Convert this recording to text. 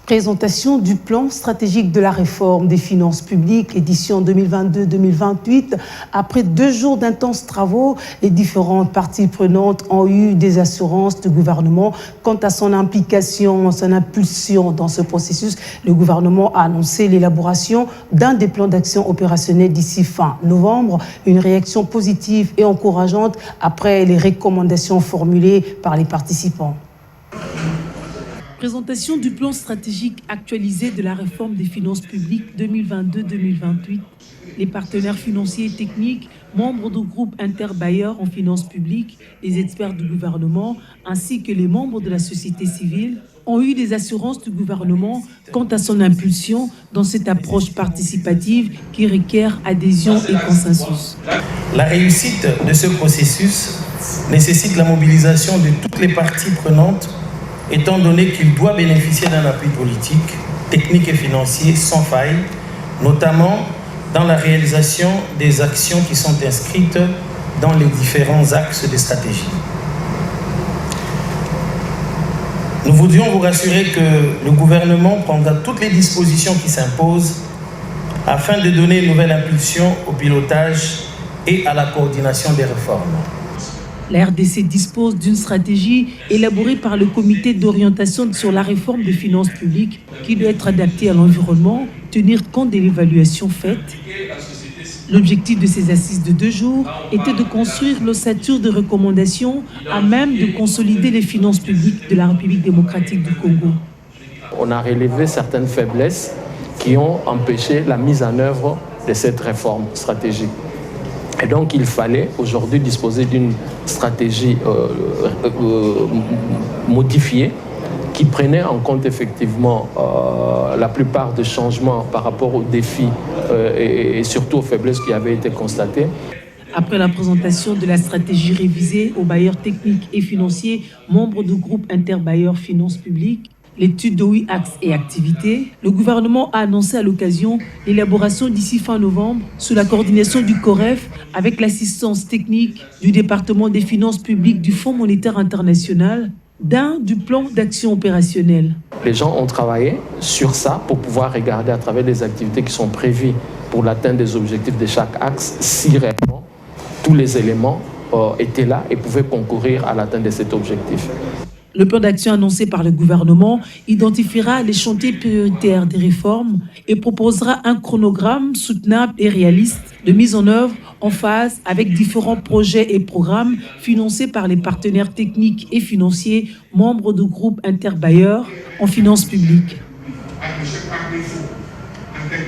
Présentation du plan stratégique de la réforme des finances publiques, édition 2022-2028. Après 2 jours d'intenses travaux, les différentes parties prenantes ont eu des assurances du gouvernement quant à son implication, son impulsion dans ce processus. Le gouvernement a annoncé l'élaboration d'un des plans d'action opérationnels d'ici fin novembre. Une réaction positive et encourageante après les recommandations formulées par les participants. Présentation du plan stratégique actualisé de la réforme des finances publiques 2022-2028. Les partenaires financiers et techniques, membres du groupe interbailleurs en finances publiques, les experts du gouvernement, ainsi que les membres de la société civile, ont eu des assurances du gouvernement quant à son impulsion dans cette approche participative qui requiert adhésion et consensus. La réussite de ce processus nécessite la mobilisation de toutes les parties prenantes, étant donné qu'il doit bénéficier d'un appui politique, technique et financier sans faille, notamment dans la réalisation des actions qui sont inscrites dans les différents axes de stratégie. Nous voudrions vous rassurer que le gouvernement prendra toutes les dispositions qui s'imposent afin de donner une nouvelle impulsion au pilotage et à la coordination des réformes. La RDC dispose d'une stratégie élaborée par le comité d'orientation sur la réforme des finances publiques qui doit être adaptée à l'environnement, tenir compte de l'évaluation faite. L'objectif de ces assises de 2 jours était de construire l'ossature de recommandations à même de consolider les finances publiques de la République démocratique du Congo. On a relevé certaines faiblesses qui ont empêché la mise en œuvre de cette réforme stratégique. Et donc, il fallait aujourd'hui disposer d'une stratégie modifiée qui prenait en compte effectivement la plupart des changements par rapport aux défis et surtout aux faiblesses qui avaient été constatées. Après la présentation de la stratégie révisée aux bailleurs techniques et financiers, membres du groupe interbailleurs finances publiques, l'étude de 8 axes et activités, le gouvernement a annoncé à l'occasion l'élaboration d'ici fin novembre, sous la coordination du COREF, avec l'assistance technique du département des finances publiques du Fonds monétaire international, du plan d'action opérationnel. Les gens ont travaillé sur ça pour pouvoir regarder à travers les activités qui sont prévues pour l'atteinte des objectifs de chaque axe, si réellement tous les éléments étaient là et pouvaient concourir à l'atteinte de cet objectif. Le plan d'action annoncé par le gouvernement identifiera les chantiers prioritaires des réformes et proposera un chronogramme soutenable et réaliste de mise en œuvre en phase avec différents projets et programmes financés par les partenaires techniques et financiers membres du groupe interbailleurs en finances publiques.